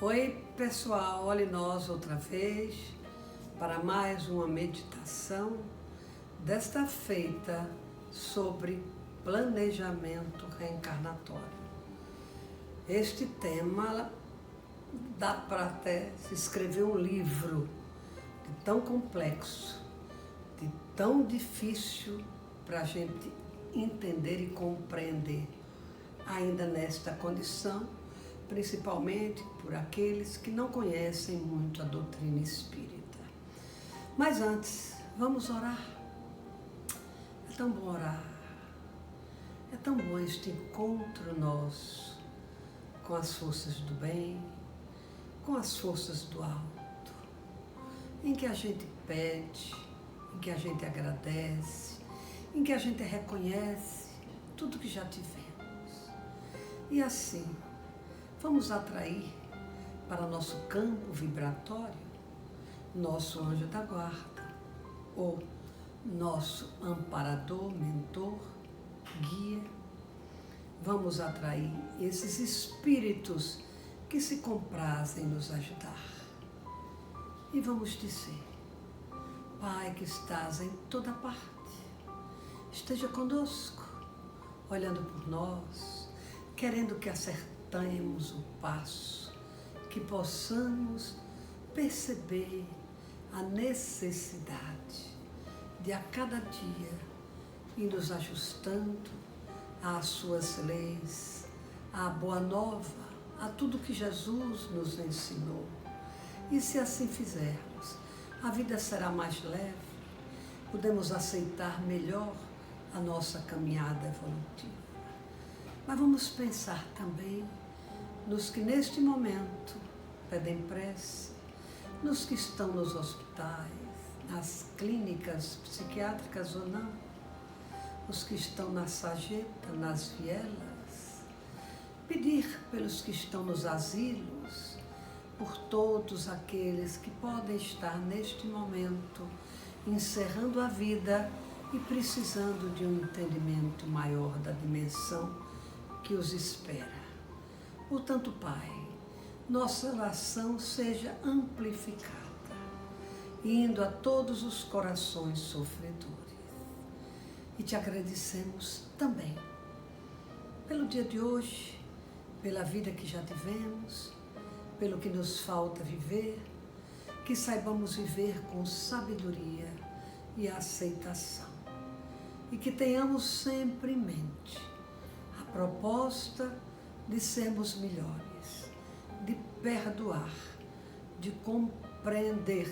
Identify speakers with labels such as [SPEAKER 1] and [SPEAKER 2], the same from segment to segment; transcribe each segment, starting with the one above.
[SPEAKER 1] Oi pessoal, olhe nós outra vez para mais uma meditação, desta feita sobre planejamento reencarnatório. Este tema dá para até se escrever um livro de tão complexo, de tão difícil para a gente entender e compreender, ainda nesta condição, principalmente por aqueles que não conhecem muito a doutrina espírita. Mas antes, vamos orar. É tão bom orar, é tão bom este encontro nosso com as forças do bem, com as forças do alto, em que a gente pede, em que a gente agradece, em que a gente reconhece tudo que já tivemos. E assim, vamos atrair para nosso campo vibratório nosso anjo da guarda, ou nosso amparador, mentor, guia. Vamos atrair esses espíritos que se comprazem em nos ajudar. E vamos dizer: Pai que estás em toda parte, esteja conosco, olhando por nós, querendo que acertemos o passo, que possamos perceber a necessidade de a cada dia ir nos ajustando às suas leis, à boa nova, a tudo que Jesus nos ensinou. E se assim fizermos, a vida será mais leve, podemos aceitar melhor a nossa caminhada evolutiva. Mas vamos pensar também nos que neste momento pedem prece, nos que estão nos hospitais, nas clínicas psiquiátricas ou não, os que estão na sarjeta, nas vielas, pedir pelos que estão nos asilos, por todos aqueles que podem estar neste momento encerrando a vida e precisando de um entendimento maior da dimensão que os espera. Portanto, Pai, nossa oração seja amplificada, indo a todos os corações sofredores. E te agradecemos também pelo dia de hoje, pela vida que já tivemos, pelo que nos falta viver, que saibamos viver com sabedoria e aceitação. E que tenhamos sempre em mente a proposta de sermos melhores, de perdoar, de compreender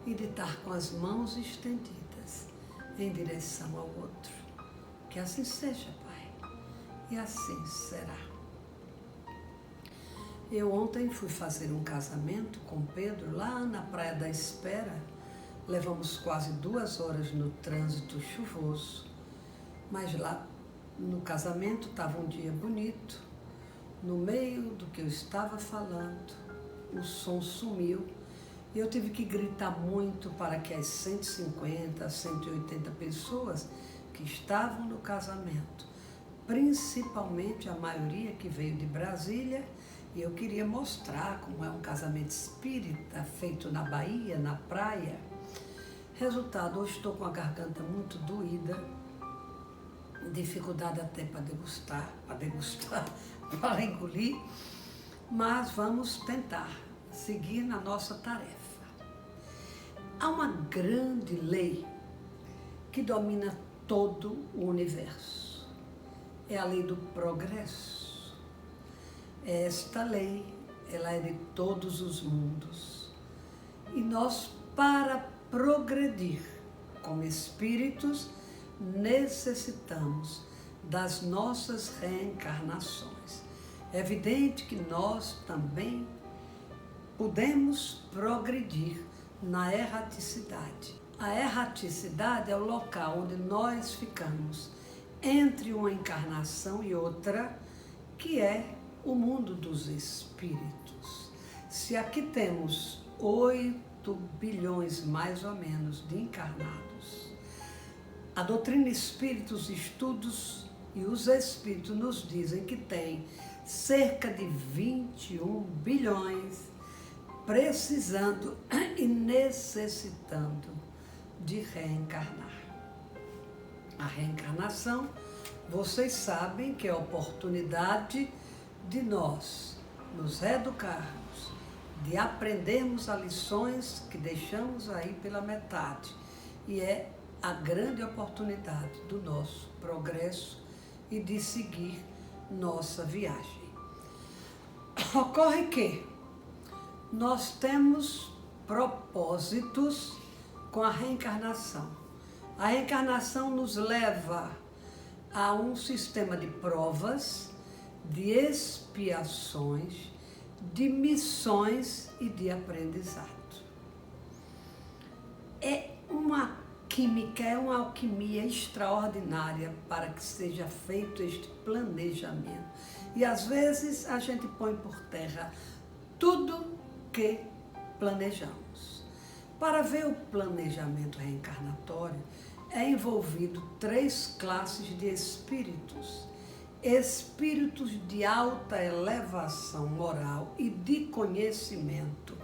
[SPEAKER 1] e de estar com as mãos estendidas em direção ao outro. Que assim seja, Pai, e assim será. Eu ontem fui fazer um casamento com Pedro lá na Praia da Espera. Levamos quase 2 horas no trânsito chuvoso, mas lá no casamento estava um dia bonito. No meio do que eu estava falando, o som sumiu e eu tive que gritar muito para que as 150, 180 pessoas que estavam no casamento, principalmente a maioria que veio de Brasília, e eu queria mostrar como é um casamento espírita feito na Bahia, na praia. Resultado, hoje estou com a garganta muito doída, dificuldade até para para engolir, mas vamos tentar seguir na nossa tarefa. Há uma grande lei que domina todo o universo. É a lei do progresso. Esta lei, ela é de todos os mundos. E nós, para progredir como espíritos, necessitamos das nossas reencarnações. É evidente que nós também podemos progredir na erraticidade. A erraticidade é o local onde nós ficamos entre uma encarnação e outra, que é o mundo dos espíritos. Se aqui temos 8 bilhões mais ou menos de encarnados, a doutrina espírita, os estudos e os espíritos nos dizem que tem cerca de 21 bilhões, precisando e necessitando de reencarnar. A reencarnação, vocês sabem que é a oportunidade de nós nos educarmos, de aprendermos as lições que deixamos aí pela metade. E é a grande oportunidade do nosso progresso e de seguir nossa viagem. Ocorre que nós temos propósitos com a reencarnação. A reencarnação nos leva a um sistema de provas, de expiações, de missões e de aprendizado. É uma química, é uma alquimia extraordinária para que seja feito este planejamento. E às vezes a gente põe por terra tudo que planejamos. Para ver o planejamento reencarnatório, é envolvido 3 classes de espíritos. Espíritos de alta elevação moral e de conhecimento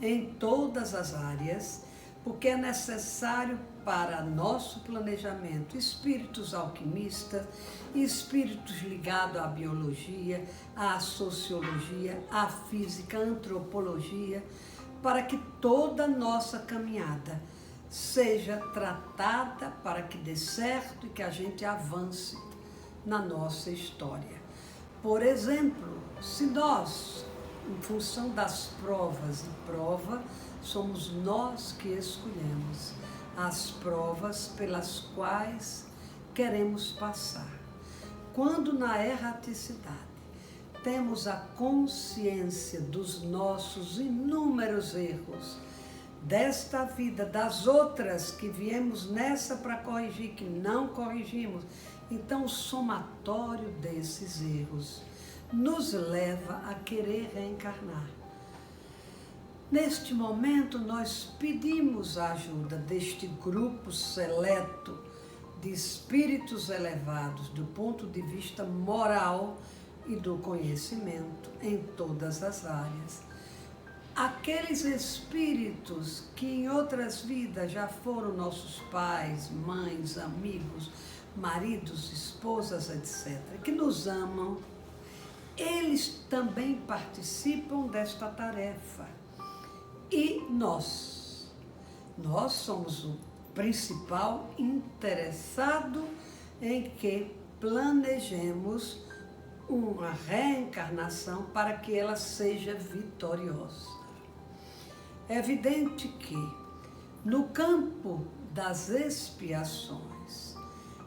[SPEAKER 1] em todas as áreas, porque é necessário para nosso planejamento espíritos alquimistas, espíritos ligados à biologia, à sociologia, à física, à antropologia, para que toda a nossa caminhada seja tratada para que dê certo e que a gente avance na nossa história. Por exemplo, se nós, em função das provas e prova, somos nós que escolhemos as provas pelas quais queremos passar. Quando na erraticidade temos a consciência dos nossos inúmeros erros, desta vida, das outras que viemos nessa para corrigir, que não corrigimos, então o somatório desses erros nos leva a querer reencarnar. Neste momento, nós pedimos a ajuda deste grupo seleto de espíritos elevados do ponto de vista moral e do conhecimento em todas as áreas. Aqueles espíritos que em outras vidas já foram nossos pais, mães, amigos, maridos, esposas, etc., que nos amam, eles também participam desta tarefa. E nós somos o principal interessado em que planejemos uma reencarnação para que ela seja vitoriosa. É evidente que no campo das expiações,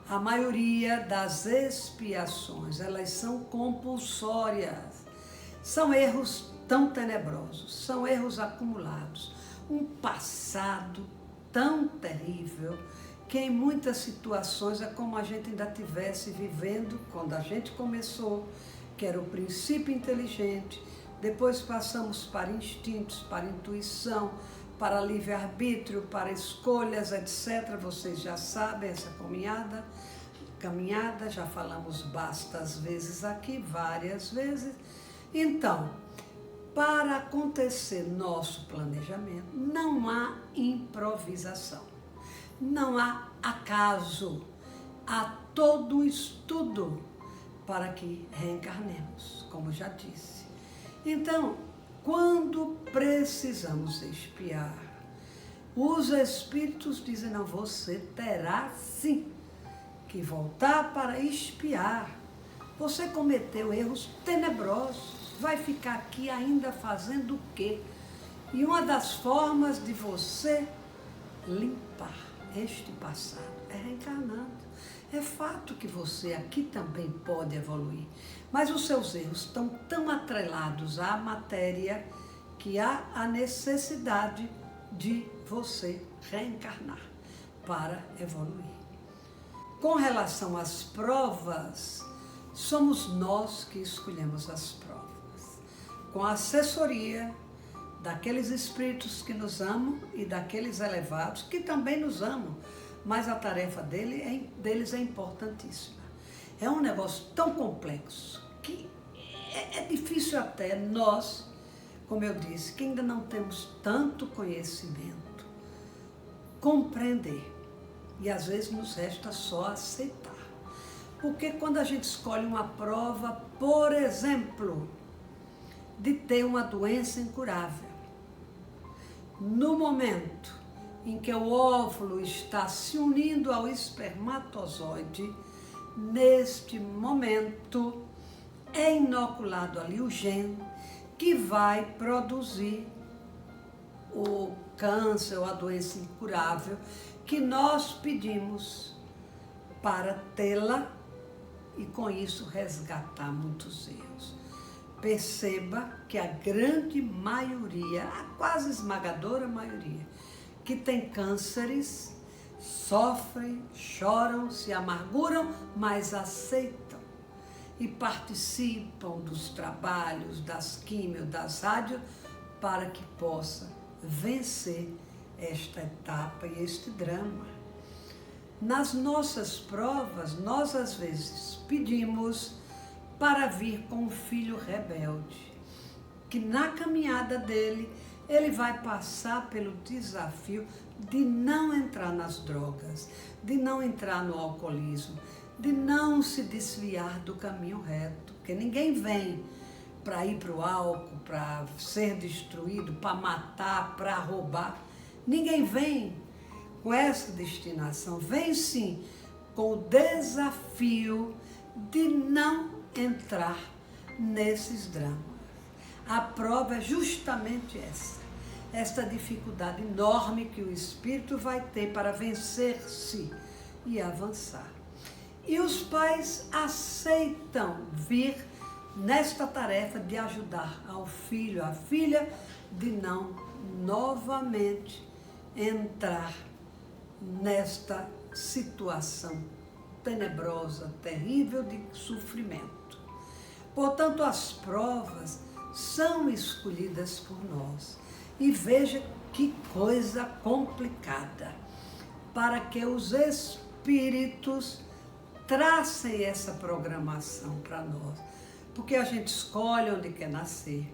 [SPEAKER 1] a maioria das expiações, elas são compulsórias, são erros tão tenebrosos, são erros acumulados, um passado tão terrível que em muitas situações é como a gente ainda estivesse vivendo quando a gente começou, que era o princípio inteligente, depois passamos para instintos, para intuição, para livre-arbítrio, para escolhas, etc. Vocês já sabem essa caminhada, já falamos bastas vezes aqui, várias vezes. Então, para acontecer nosso planejamento, não há improvisação, não há acaso, há todo um estudo para que reencarnemos, como já disse. Então, quando precisamos expiar, os espíritos dizem, não, você terá sim que voltar para expiar. Você cometeu erros tenebrosos, vai ficar aqui ainda fazendo o quê? E uma das formas de você limpar este passado é reencarnando. É fato que você aqui também pode evoluir, mas os seus erros estão tão atrelados à matéria que há a necessidade de você reencarnar para evoluir. Com relação às provas, somos nós que escolhemos as provas, com a assessoria daqueles espíritos que nos amam e daqueles elevados que também nos amam, mas a tarefa deles é importantíssima. É um negócio tão complexo que é difícil até nós, como eu disse, que ainda não temos tanto conhecimento, compreender. E às vezes nos resta só aceitar. Porque quando a gente escolhe uma prova, por exemplo, de ter uma doença incurável, no momento em que o óvulo está se unindo ao espermatozoide, neste momento é inoculado ali o gene que vai produzir o câncer ou a doença incurável que nós pedimos para tê-la e com isso resgatar muitos erros. Perceba que a grande maioria, a quase esmagadora maioria, que tem cânceres, sofrem, choram, se amarguram, mas aceitam e participam dos trabalhos, das químios, das rádios, para que possa vencer esta etapa e este drama. Nas nossas provas, nós às vezes pedimos para vir com um filho rebelde, que na caminhada dele, ele vai passar pelo desafio de não entrar nas drogas, de não entrar no alcoolismo, de não se desviar do caminho reto, porque ninguém vem para ir para o álcool, para ser destruído, para matar, para roubar. Ninguém vem com essa destinação, vem sim com o desafio de não entrar nesses dramas. A prova é justamente esta dificuldade enorme que o espírito vai ter para vencer-se e avançar. E os pais aceitam vir nesta tarefa de ajudar ao filho, à filha, de não novamente entrar nesta situação tenebrosa, terrível de sofrimento. Portanto, as provas são escolhidas por nós. E veja que coisa complicada, para que os espíritos tracem essa programação para nós. Porque a gente escolhe onde quer nascer.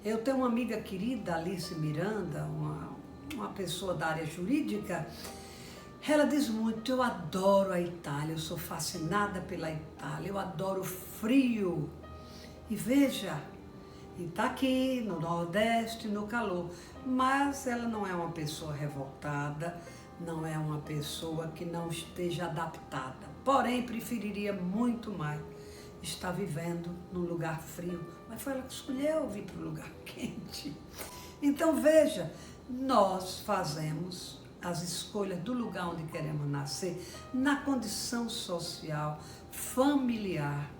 [SPEAKER 1] Eu tenho uma amiga querida, Alice Miranda, uma pessoa da área jurídica. Ela diz muito: eu adoro a Itália, eu sou fascinada pela Itália, eu adoro o frio. E veja, e está aqui no Nordeste, no calor, mas ela não é uma pessoa revoltada, não é uma pessoa que não esteja adaptada. Porém, preferiria muito mais estar vivendo num lugar frio, mas foi ela que escolheu vir para um lugar quente. Então veja, nós fazemos as escolhas do lugar onde queremos nascer, na condição social, familiar.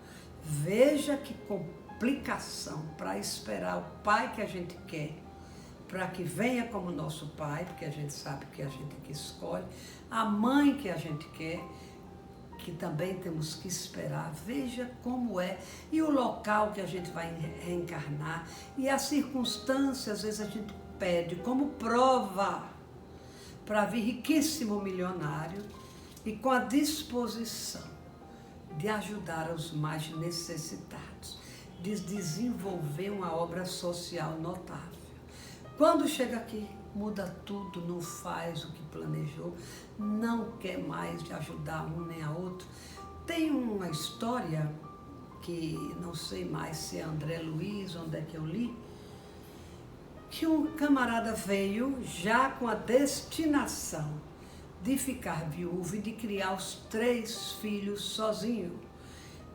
[SPEAKER 1] Veja que complicação para esperar o pai que a gente quer, para que venha como nosso pai, porque a gente sabe que a gente que escolhe, a mãe que a gente quer, que também temos que esperar. Veja como é, e o local que a gente vai reencarnar, e as circunstâncias, às vezes a gente pede como prova para vir riquíssimo milionário e com a disposição de ajudar os mais necessitados, de desenvolver uma obra social notável. Quando chega aqui, muda tudo, não faz o que planejou, não quer mais de ajudar um nem a outro. Tem uma história que não sei mais se é André Luiz, onde é que eu li, que um camarada veio já com a destinação de ficar viúvo e de criar os 3 filhos sozinho.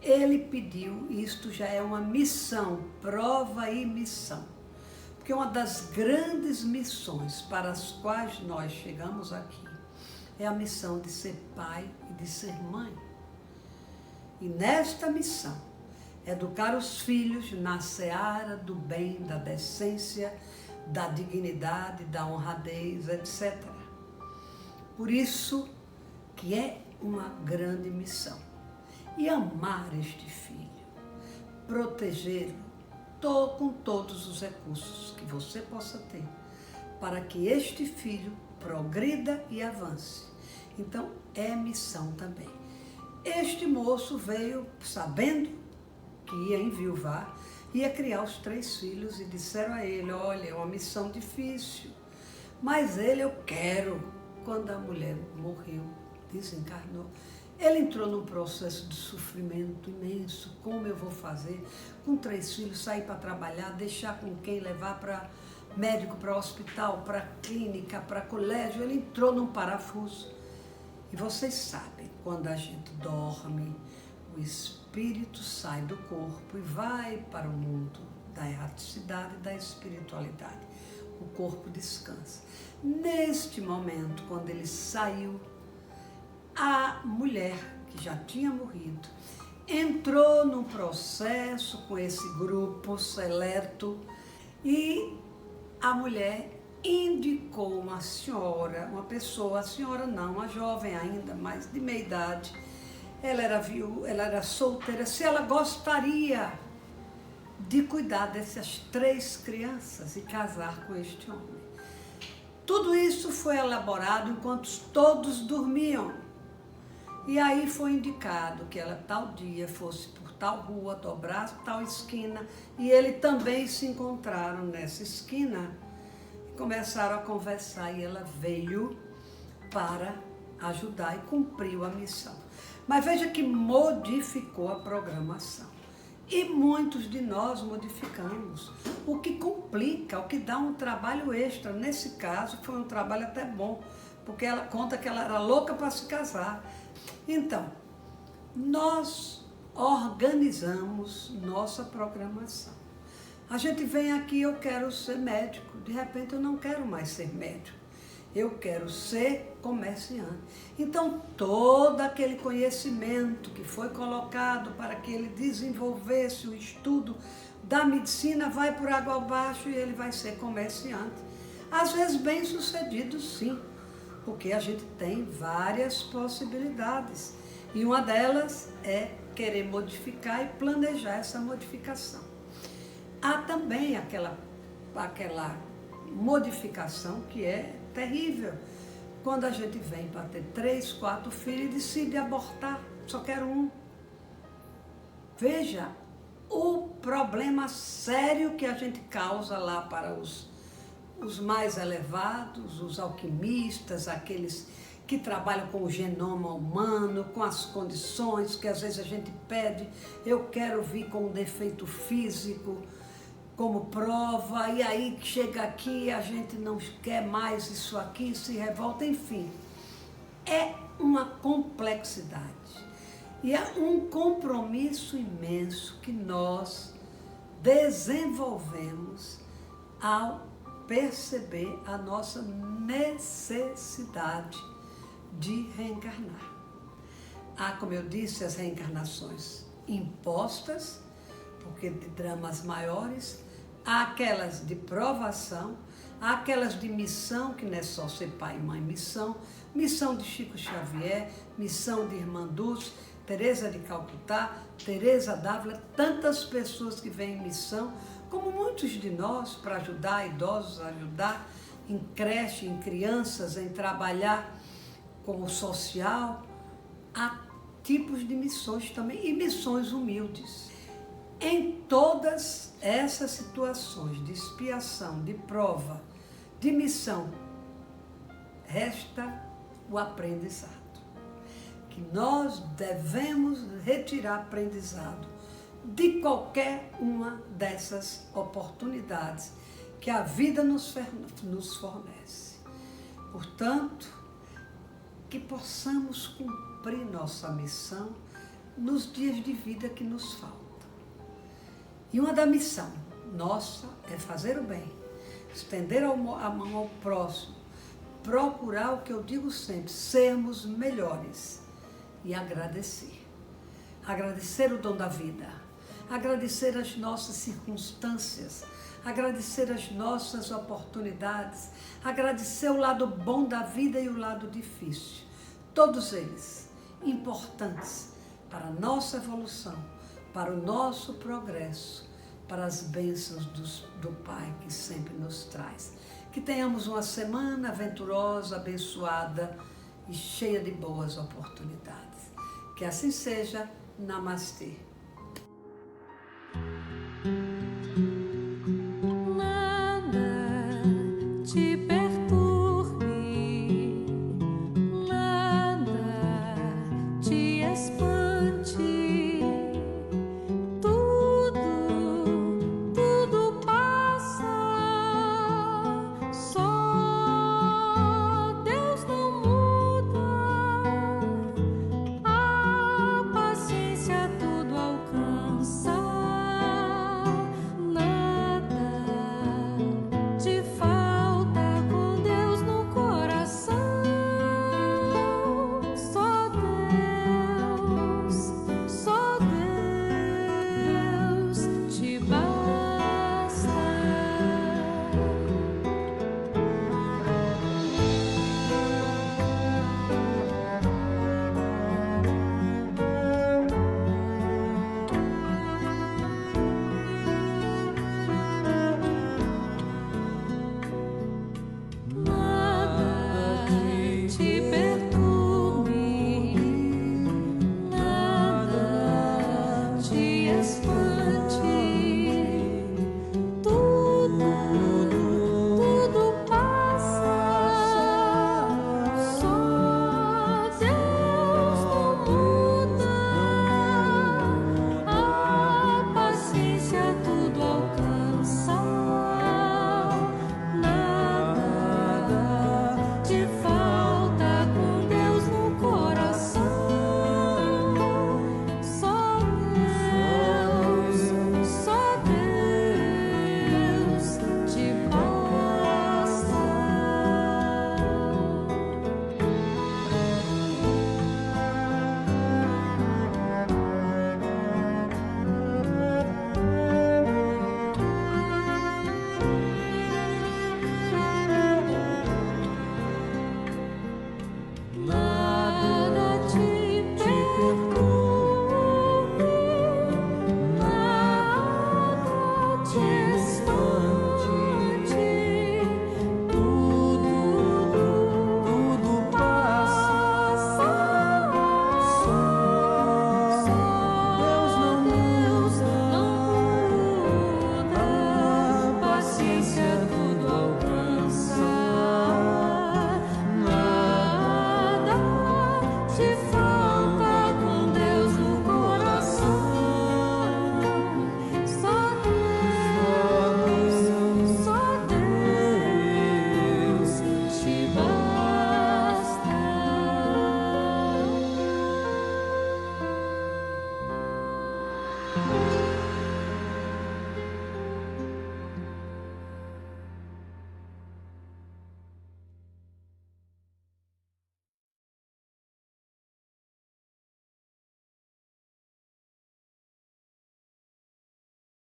[SPEAKER 1] Ele pediu, isto já é uma missão, prova e missão. Porque uma das grandes missões para as quais nós chegamos aqui é a missão de ser pai e de ser mãe. E nesta missão, educar os filhos na seara do bem, da decência, da dignidade, da honradez, etc. Por isso que é uma grande missão. E amar este filho, protegê-lo com todos os recursos que você possa ter, para que este filho progrida e avance. Então, é missão também. Este moço veio sabendo que ia enviuvar, ia criar os 3 filhos e disseram a ele, olha, é uma missão difícil, mas eu quero. Quando a mulher morreu, desencarnou, ele entrou num processo de sofrimento imenso. Como eu vou fazer? Com 3 filhos, sair para trabalhar, deixar com quem, levar para médico, para hospital, para clínica, para colégio. Ele entrou num parafuso. E vocês sabem, quando a gente dorme, o espírito sai do corpo e vai para o mundo da erraticidade e da espiritualidade. O corpo descansa. Neste momento, quando ele saiu, a mulher, que já tinha morrido, entrou num processo com esse grupo seleto e a mulher indicou uma senhora, uma pessoa, a senhora não, uma jovem ainda, mas de meia idade, ela era viúva, ela era solteira, se ela gostaria de cuidar dessas 3 crianças e casar com este homem. Tudo isso foi elaborado enquanto todos dormiam. E aí foi indicado que ela tal dia fosse por tal rua, dobrasse tal esquina, e ele também se encontraram nessa esquina e começaram a conversar, e ela veio para ajudar e cumpriu a missão. Mas veja que modificou a programação. E muitos de nós modificamos, o que complica, o que dá um trabalho extra. Nesse caso foi um trabalho até bom, porque ela conta que ela era louca para se casar. Então, nós organizamos nossa programação. A gente vem aqui, eu quero ser médico, de repente eu não quero mais ser médico, eu quero ser comerciante. Então, todo aquele conhecimento que foi colocado para que ele desenvolvesse o estudo da medicina vai por água abaixo e ele vai ser comerciante. Às vezes bem sucedido, sim, porque a gente tem várias possibilidades e uma delas é querer modificar e planejar essa modificação. Há também aquela modificação que é terrível, quando a gente vem para ter 3, 4 filhos e decide abortar, só quero um. Veja o problema sério que a gente causa lá para os mais elevados, os alquimistas, aqueles que trabalham com o genoma humano, com as condições que às vezes a gente pede, eu quero vir com um defeito físico como prova, e aí chega aqui, a gente não quer mais isso aqui, se revolta, enfim. É uma complexidade e é um compromisso imenso que nós desenvolvemos ao perceber a nossa necessidade de reencarnar. Há, como eu disse, as reencarnações impostas, porque de dramas maiores, há aquelas de provação, há aquelas de missão, que não é só ser pai e mãe, missão de Chico Xavier, missão de Irmã Dulce, Teresa de Calcutá, Teresa d'Ávila, tantas pessoas que vêm em missão, como muitos de nós, para ajudar idosos, ajudar em creche, em crianças, em trabalhar com o social. Há tipos de missões também, e missões humildes. Em todas essas situações de expiação, de prova, de missão, resta o aprendizado. Que nós devemos retirar aprendizado de qualquer uma dessas oportunidades que a vida nos fornece. Portanto, que possamos cumprir nossa missão nos dias de vida que nos faltam. E uma da missão nossa é fazer o bem, estender a mão ao próximo, procurar o que eu digo sempre, sermos melhores e agradecer. Agradecer o dom da vida, agradecer as nossas circunstâncias, agradecer as nossas oportunidades, agradecer o lado bom da vida e o lado difícil. Todos eles importantes para a nossa evolução, para o nosso progresso, para as bênçãos do Pai que sempre nos traz. Que tenhamos uma semana aventurosa, abençoada e cheia de boas oportunidades. Que assim seja. Namastê.